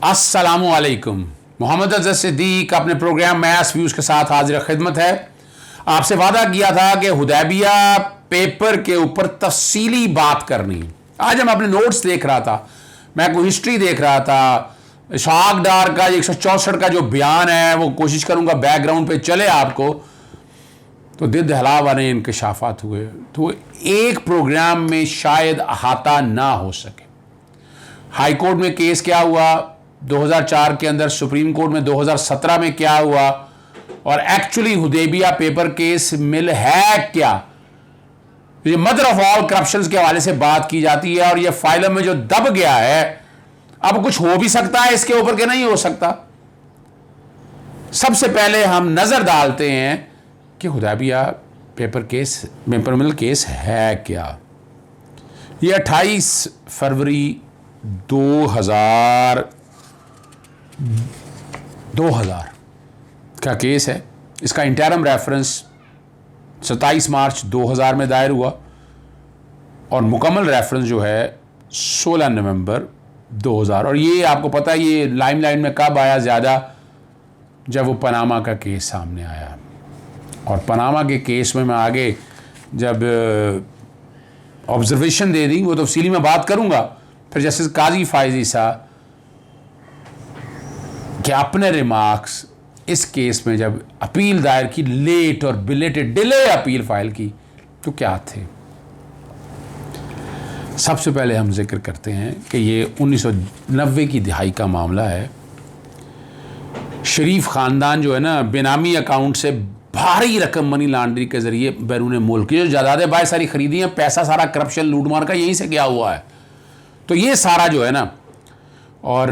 अस्सलामुअलैकुम। मोहम्मद अज़हर सिद्दीक अपने programme maths views के साथ हाजिर खिदमत है। आपसे वादा किया था कि हुदैबिया पेपर के ऊपर तफसीली बात करनी है। आज हम अपने नोट्स देख रहा था, मैं कोई हिस्ट्री देख रहा था, इसहाक डार का 164 का जो बयान है वो कोशिश करूंगा बैकग्राउंड पे चले आपको, तो दिल दहला वाले इंकशाफात हुए। तो एक प्रोग्राम में शायद अहाता ना हो सके। हाई कोर्ट में केस क्या हुआ 2004 के अंदर, सुप्रीम कोर्ट में 2017 में क्या हुआ, और एक्चुअली हुदैबिया पेपर केस मिल है क्या, ये मदर ऑफ ऑल करप्शंस के हवाले से बात की जाती है। और ये फाइलम में जो दब गया है, अब कुछ हो भी सकता है इसके ऊपर के नहीं हो सकता। सबसे पहले हम नजर डालते हैं कि हुदैबिया पेपर मिल केस है क्या। ये 28 फरवरी 2000 का केस है। इसका इंटरम रेफरेंस 27 मार्च 2000 में दायर हुआ और मुकम्मल रेफरेंस जो है 16 नवंबर 2000। और ये आपको पता है ये लाइमलाइट में कब आया ज़्यादा, जब वो पनामा का केस सामने आया। और पनामा के केस में मैं आगे जब ऑब्जर्वेशन दे दी वो तफसीली में बात करूँगा। फिर जस्टिस काजी फायजी साहब के अपने रिमार्क्स इस केस में जब अपील दायर की, लेट और बिलेटेड डिले अपील फाइल की, तो क्या थे। सबसे पहले हम जिक्र करते हैं कि ये 1990 की दिहाई का मामला है। शरीफ ख़ानदान जो है ना, बेनामी अकाउंट से भारी रकम मनी लॉन्ड्री के ज़रिए बैरून मुल्क की जो जायदादें बाय सारी खरीदी हैं, पैसा सारा करप्शन लूटमार का यहीं से गया हुआ है। तो ये सारा जो है ना, और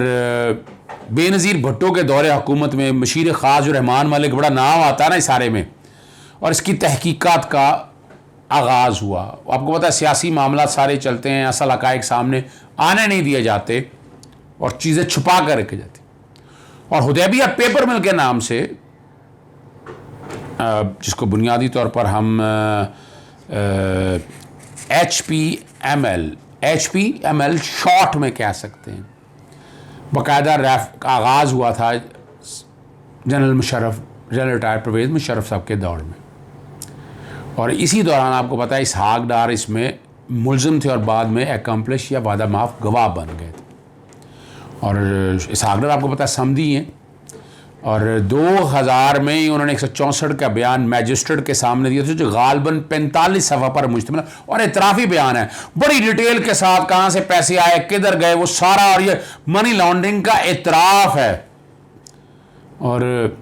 बेनज़ीर भुट्टो के दौरे हुकूमत में मशीर ख़ास जो रहमान मलिक बड़ा नाम आता है ना इस सारे में, और इसकी तहकीकात का आगाज़ हुआ। आपको पता है सियासी मामला सारे चलते हैं, असल हक़ाइक़ सामने आने नहीं दिए जाते और चीज़ें छुपा कर रखी जाती। और हुदैबिया पेपर मिल के नाम से, जिसको बुनियादी तौर पर हम HPML शॉर्ट में कह सकते हैं, बाकायदा आगाज़ हुआ था जनरल रिटायर्ड परवेज़ मुशर्रफ साहब के दौर में। और इसी दौरान आपको पता है इसहाक डार इसमें मुलज़िम थे और बाद में एकम्प्लिश या वादा माफ़ गवाह बन गए थे। और इसहाक डार आपको पता है समधी हैं, और 2000 में ही उन्होंने 164 का बयान मैजिस्ट्रेट के सामने दिया था, जो गालबन 45 सफ़ा पर मुश्तमिल और इतराफ़ी बयान है, बड़ी डिटेल के साथ कहाँ से पैसे आए, किधर गए, वो सारा, और ये मनी लॉन्ड्रिंग का इतराफ़ है। और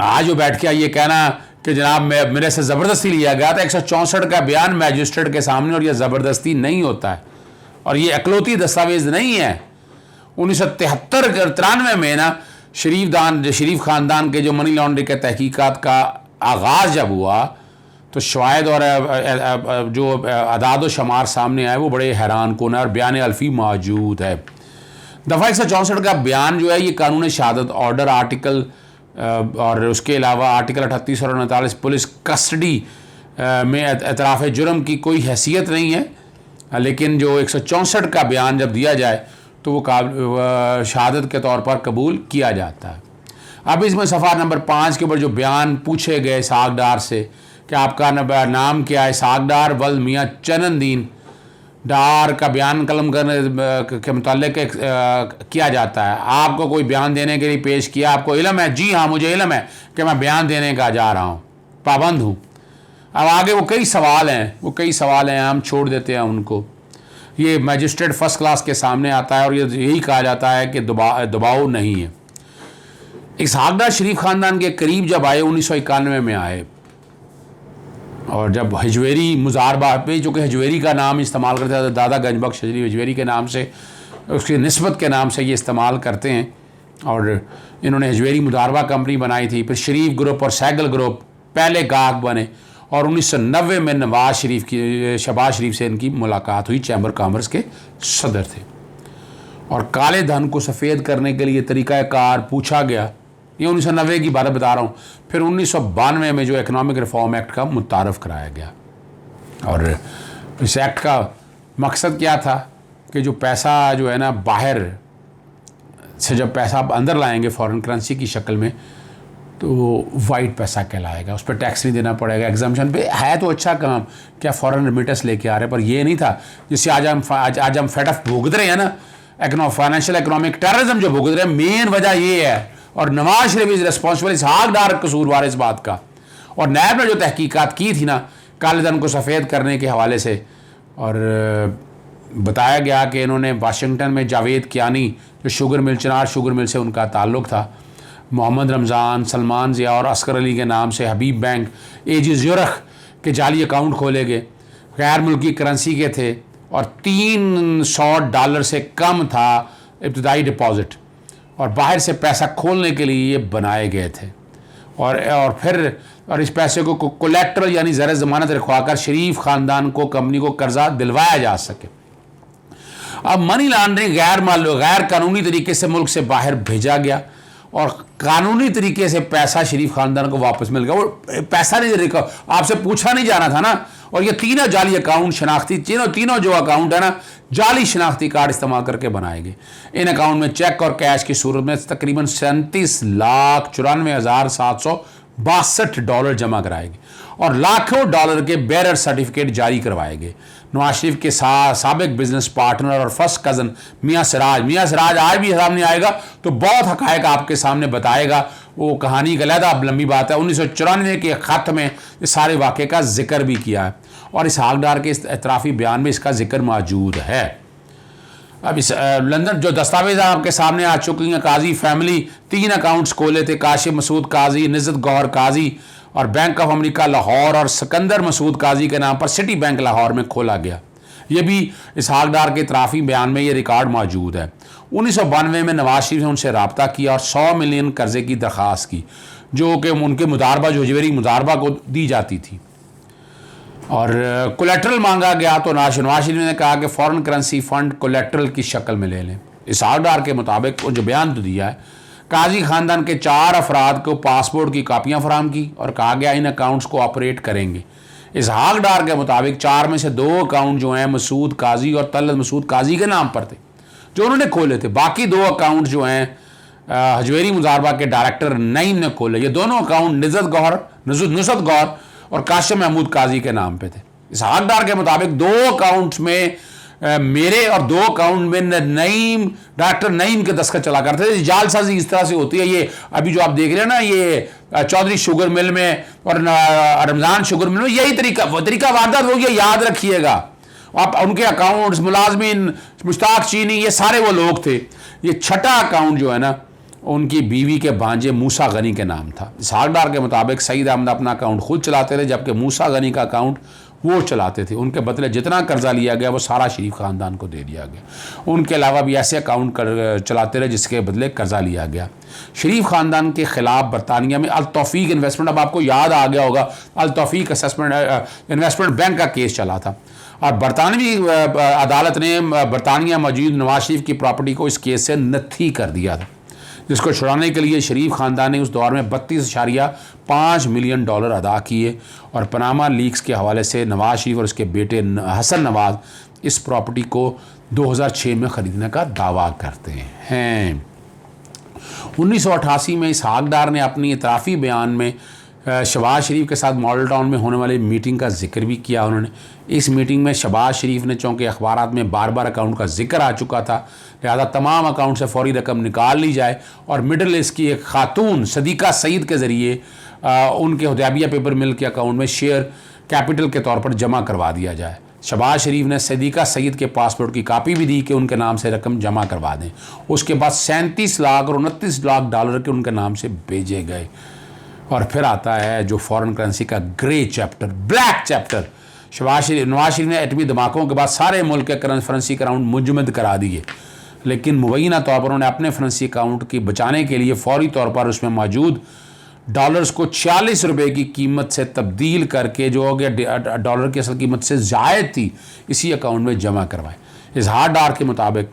आज जो बैठ के ये कहना कि जनाब मेरे से ज़बरदस्ती लिया गया था, 164 का बयान मैजिस्ट्रेट के सामने, और यह ज़बरदस्ती नहीं होता है और ये अकलौती दस्तावेज़ नहीं है। 1973-93 में ना शरीफ ख़ानदान के जो मनी लॉन्ड्रिंग के तहकीकात का आगाज़ जब हुआ, तो शवाहिद और जो अदाद व शुमार सामने आए वो बड़े हैरान कुन है, और बयान अल्फ़ी मौजूद है। दफ़ा 164 का बयान जो है ये कानून शहादत ऑर्डर आर्टिकल और उसके अलावा आर्टिकल 38 और 39 पुलिस कस्टडी में एतराफ़ जुर्म की कोई हैसियत नहीं है, लेकिन जो 164 का बयान जब दिया जाए तो वो शहादत के तौर पर कबूल किया जाता है। अब इसमें सफ़ा नंबर 5 के ऊपर जो बयान पूछे गए इसहाक डार से कि आपका नाम क्या है, इसहाक डार वल मियाँ चननदीन डार का बयान कलम करने के मुताल्लिक किया जाता है। आपको कोई बयान देने के लिए पेश किया, आपको इल्म है? जी हाँ, मुझे इल्म है कि मैं बयान देने का जा रहा हूँ, पाबंद हूँ। अब आगे वो कई सवाल हैं, हम छोड़ देते हैं उनको। ये मैजिस्ट्रेट फर्स्ट क्लास के सामने आता है और ये यही कहा जाता है कि दबाव नहीं है। इसहाक डार शरीफ ख़ानदान के करीब जब आए 1991 में आए, और जब हजवेरी मुजारबा पे, जो कि हजवेरी का नाम इस्तेमाल करते हैं, दादा गंजबख्श हजवेरी के नाम से, उसकी निस्बत के नाम से ये इस्तेमाल करते हैं, और इन्होंने हजवेरी मुजारबा कंपनी बनाई थी। फिर शरीफ ग्रुप और सैगल ग्रुप पहले गाहक बने, और 1990 में शहबाज शरीफ से इनकी मुलाकात हुई, चैम्बर कॉमर्स के सदर थे। और काले धन को सफ़ेद करने के लिए तरीक़ाकार पूछा गया, ये 1990 की बात बता रहा हूँ। फिर 1992 में जो इकनॉमिक रिफॉर्म एक्ट का मुतारफ़ कराया गया, और इस एक्ट का मकसद क्या था कि जो पैसा जो है ना बाहर से जब पैसा आप अंदर लाएंगे फॉरेन करेंसी की शक्ल में तो वाइट पैसा कहलाएगा, उस पर टैक्स नहीं देना पड़ेगा, एग्जाम्पशन पे है। तो अच्छा काम क्या फ़ॉरेन रेमिटेंस लेके आ रहे हैं, पर ये नहीं था जिससे आज हम फेड ऑफ भुगत रहे हैं ना, फाइनेंशियल इकोनॉमिक टेररिज्म जो भुगत रहे हैं। मेन वजह ये है, और नवाज शरीफ इज़ रिस्पॉन्सिबल, इसहाक डार कसूरवार इस बात का। और नैब ने जो तहकीकात की थी ना काले धन को सफ़ेद करने के हवाले से, और बताया गया कि इन्होंने वाशिंगटन में जावेद कियानी जो शुगर मिल, चिनार शुगर मिल से उनका ताल्लुक़ था, मोहम्मद रमज़ान, सलमान ज़िया और असगर अली के नाम से हबीब बैंक, एजी ज़ुरख के जाली अकाउंट खोले गए, गैर मुल्की करेंसी के थे, और $300 से कम था इब्तदाई डिपॉज़िट, और बाहर से पैसा खोलने के लिए ये बनाए गए थे। और फिर इस पैसे को कोलेक्ट्रल यानी ज़र ज़मानत रखवाकर शरीफ ख़ानदान को कंपनी को कर्जा दिलवाया जा सके। अब मनी लॉन्ड्रिंग गैर कानूनी तरीके से मुल्क से बाहर भेजा गया, और कानूनी तरीके से पैसा शरीफ ख़ानदान को वापस मिल गया। वो पैसा नहीं, आपसे पूछा नहीं जाना था ना। और ये तीनों जाली अकाउंट शनाख्ती, तीनों जो अकाउंट है ना, जाली शनाख्ती कार्ड इस्तेमाल करके बनाए गए। इन अकाउंट में चेक और कैश की सूरत में तकरीबन $37,94,762 जमा कराए गए, और लाखों डॉलर के बेरर सर्टिफिकेट जारी करवाए गए। नवाज शरीफ के साबिक बिजनेस पार्टनर और फर्स्ट कज़न मियाँ सिराज आज भी सामने आएगा तो बहुत हक़ाइक़ आपके सामने बताएगा। वो कहानी का अलहदा अब लंबी बात है। 1994 के ख़त में इस सारे वाक़े का जिक्र भी किया है, और इसहाक डार के इस एतराफ़ी बयान में इसका जिक्र मौजूद है। अब इस लंदन जो दस्तावेज़ आपके सामने आ चुकी हैं, काजी फैमिली 3 अकाउंट्स खोले थे, काशिफ मसूद काजी, निज़त गौहर काजी, और बैंक ऑफ अमेरिका लाहौर और सिकंदर मसूद काजी के नाम पर सिटी बैंक लाहौर में खोला गया। ये भी इसहाक डार के इतराफ़ी बयान में ये रिकॉर्ड मौजूद है। 1992 में नवाज शरीफ ने उनसे रब्ता किया और 100 मिलियन कर्जे की दरख्वास्त की, जो कि उनके मुदारबा जो जवेरी मुदारबा को दी जाती थी, और कोलेट्रल मांगा गया तो नवाज शरीफ ने कहा कि फ़ॉरेन करेंसी फ़ंड कोलेट्रल की शक्ल में ले लें। इसहाक डार के मुताबिक जो बयान तो दिया है, काजी ख़ानदान के 4 अफराद को पासपोर्ट की कापियाँ फराहम की और कहा गया इन अकाउंट्स को ऑपरेट करेंगे। इसहाक डार के मुताबिक 4 में से 2 अकाउंट जो हैं मसूद काजी और तलत मसूद काजी के नाम पर थे, जो उन्होंने खोले थे। बाकी 2 अकाउंट जो हैं हजवेरी मुजारबा के डायरेक्टर नईम ने खोले। ये दोनों अकाउंट नुसरत गौर और काशिफ महमूद काजी के नाम पे थे। इसहाक डार के मुताबिक 2 अकाउंट्स में मेरे और 2 अकाउंट में डॉक्टर नईम के दस्तखत चला करते थे। जालसाजी इस तरह से होती है। ये अभी जो आप देख रहे हैं ना, ये चौधरी शुगर मिल में और रमज़ान शुगर मिल में यही तरीका वारदात हो गया। याद रखिएगा, आप उनके अकाउंट्स, मुलाजमीन, मुश्ताक चीनी, ये सारे वो लोग थे। ये छठा अकाउंट जो है ना, उनकी बीवी के भांजे मूसा गनी के नाम था। इसहाक डार के मुताबिक सईद अहमद अपना अकाउंट खुद चलाते थे, जबकि मूसा गनी का अकाउंट वो चलाते थे। उनके बदले जितना कर्जा लिया गया वो सारा शरीफ ख़ानदान को दे दिया गया। उनके अलावा भी ऐसे अकाउंट चलाते रहे जिसके बदले कर्जा लिया गया। शरीफ ख़ानदान के ख़िलाफ़ बरतानिया में अल तौफीक इन्वेस्टमेंट, अब आपको याद आ गया होगा, अल तौफीक इन्वेस्टमेंट बैंक का केस चला था, और बरतानवी अदालत ने बरतानिया मौजूद नवाज शरीफ की प्रॉपर्टी को इस केस से नत्थी कर दिया था, जिसको छुड़ाने के लिए शरीफ ख़ानदान ने उस दौर में $32.5 मिलियन अदा किए। और पनामा लीक्स के हवाले से नवाज शरीफ और उसके बेटे हसन नवाज इस प्रॉपर्टी को 2006 में ख़रीदने का दावा करते हैं। 1988 में इसहाक डार ने अपनी इतराफ़ी बयान में शहबाज शरीफ के साथ मॉडल टाउन में होने वाली मीटिंग का जिक्र भी किया। उन्होंने इस मीटिंग में शहबाज शरीफ ने, चूँकि अखबारात में बार बार अकाउंट का जिक्र आ चुका था, लिहाजा तमाम अकाउंट से फौरी रकम निकाल ली जाए और मिडल ईस्ट की एक खातून सदीका सईद के ज़रिए उनके हुदैबिया पेपर मिल के अकाउंट में शेयर कैपिटल के तौर पर जमा करवा दिया जाए। शहबाज शरीफ ने सदीका सईद के पासपोर्ट की कापी भी दी कि उनके नाम से रकम जमा करवा दें। उसके बाद 37 लाख और 29 लाख डॉलर के उनके नाम से भेजे गए। और फिर आता है जो फॉरेन करेंसी का grey chapter, black chapter. Nawaz Sharif ने एटमी धमाकों के बाद सारे मुल्क के करेंसी अकाउंट मुजमद करा दिए, लेकिन मुबैना तौर पर उन्होंने अपने करेंसी अकाउंट की बचाने के लिए फौरी तौर पर उसमें मौजूद डॉलर्स को 40 रुपये की कीमत से तब्दील करके, जो हो गया डॉलर की असल कीमत से ज़ायद थी, इसी अकाउंट में जमा करवाए। इसहाक डार के मुताबिक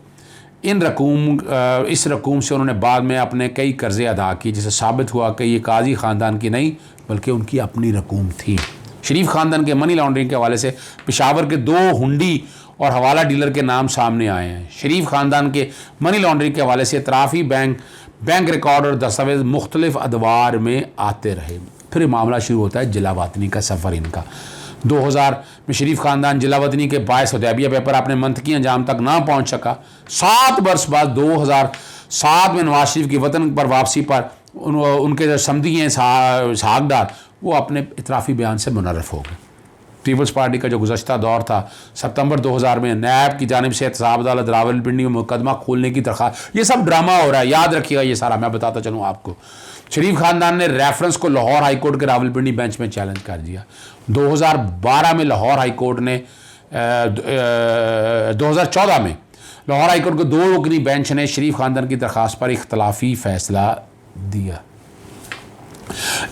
इस रकूम से उन्होंने बाद में अपने कई कर्जे अदा किए, जिससे साबित हुआ कि ये काजी ख़ानदान की नहीं बल्कि उनकी अपनी रकूम थी। शरीफ ख़ानदान के मनी लॉन्ड्रिंग के हवाले से पेशावर के 2 हुंडी और हवाला डीलर के नाम सामने आए हैं। शरीफ ख़ानदान के मनी लॉन्ड्रिंग के हवाले से इतराफ़ी बैंक रिकॉर्ड और दस्तावेज मुख्तलिफ अदवार में आते रहे। फिर मामला शुरू होता है जिलावतनी का सफ़र इनका। 2000 में शरीफ ख़ानदान जिलावतनी के बायस हुदैबिया पेपर अपने मंतकी अंजाम तक ना पहुँच सका। 7 वर्ष बाद 2007 में नवाज शरीफ की वतन पर वापसी पर उनके जो समधी हैं इसहाक डार, वो अपने इतराफ़ी बयान से मुनर्रफ हो गए। पीपल्स पार्टी का जो गुज़श्ता दौर था, सितंबर 2000 में नैब की जानिब से एहतसाब अदालत रावलपिंडी में मुकदमा खोलने की दरख्वास्त, ये सब ड्रामा हो रहा है, याद रखिएगा ये सारा, मैं बताता चलूँ आपको। शरीफ ख़ानदान ने रेफरेंस को लाहौर हाई कोर्ट के रावलपिंडी बेंच में चैलेंज कर दिया। 2012 में लाहौर हाई कोर्ट ने 2014 में लाहौर हाई कोर्ट को 2 रुकनी बेंच ने शरीफ ख़ानदान की दरख्वास्त पर इख्तलाफी फ़ैसला दिया।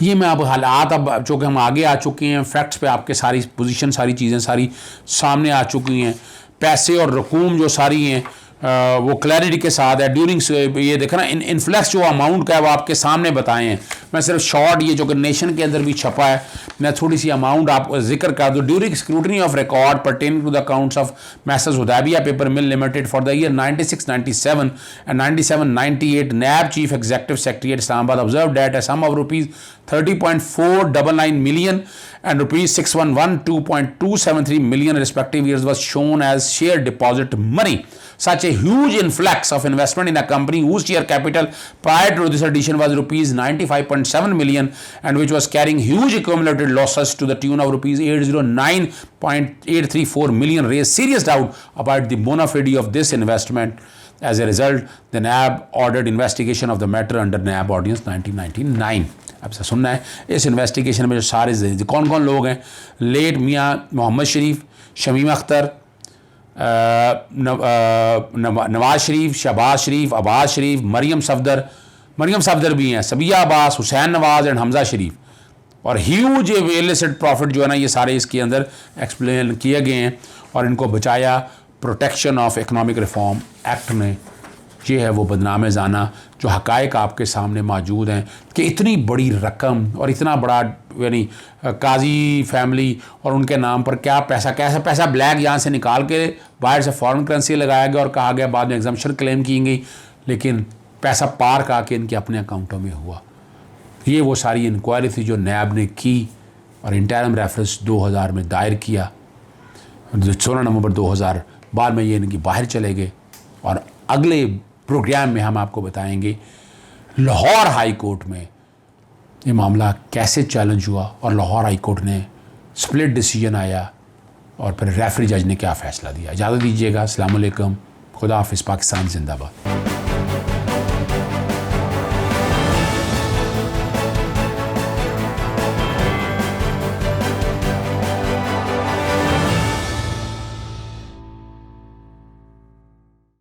ये मैं अब हालात, अब चूँकि हम आगे आ चुके हैं, फैक्ट्स पे आपके सारी पोजीशन, सारी चीज़ें सारी सामने आ चुकी हैं, पैसे और रकूम जो सारी हैं वो क्लैरिटी के साथ है। ड्यूरिंग ये देखना इनफ्लक्स जो अमाउंट का है वो आपके सामने बताए हैं। मैं सिर्फ शॉर्ट, ये जो कि नेशन के अंदर भी छपा है, मैं थोड़ी सी अमाउंट आपको जिक्र कर दूँ। During scrutiny of record pertaining to the accounts of Messrs Hudaibiya paper mill limited for the year 96-97 and 97-98, NAB chief executive secretary Islamabad observe that a sum of rupees 30.499 million and rupees 611.273 million respective years was shown as share deposit money. Such a huge influx of investment in a company whose share capital prior to this addition was rupees 95.7 million and which was carrying huge accumulated losses to the tune of rupees 809.834 million raised serious doubt about the bona fide of this investment. As a result, the NAB ordered investigation of the matter under NAB Ordinance 1999. अब से सुनना है इस investigation में जो सारे कौन कौन लोग हैं, लेट मियाँ मोहम्मद शरीफ, शमीम अख्तर, नवाज शरीफ, शहबाज शरीफ, अब्बास शरीफ, मरियम सफदर भी हैं, सबिया अब्बास, हुसैन नवाज एंड हमजा शरीफ, और ह्यूज इलिसिट प्रॉफिट जो है ना, ये सारे इसके अंदर एक्सप्लेन किए गए हैं और इनको बचाया protection of economic reform act ने। ये है वो बदनाम जाना जो हक़ाइक़ आपके सामने मौजूद हैं कि इतनी बड़ी रकम और इतना बड़ा यानी काजी फैमिली और उनके नाम पर क्या कैसा पैसा ब्लैक यहाँ से निकाल के बाहर से फॉरेन करेंसी लगाया गया और कहा गया बाद में एग्जम्पशन क्लेम की गई, लेकिन पैसा पार्क आके इनके अपने अकाउंटों में हुआ। ये वो सारी इंक्वायरी थी जो नैब ने की और इंटरम रेफरेंस 2000 में दायर किया। 16 नवंबर 2000 बाद में ये इनकी बाहर चले गए और अगले प्रोग्राम में हम आपको बताएंगे लाहौर हाई कोर्ट में ये मामला कैसे चैलेंज हुआ और लाहौर हाई कोर्ट ने स्प्लिट डिसीजन आया और फिर रेफरी जज ने क्या फ़ैसला दिया। इजाज़त दीजिएगा। अस्सलाम वालेकुम, खुदा हाफिज़, पाकिस्तान जिंदाबाद।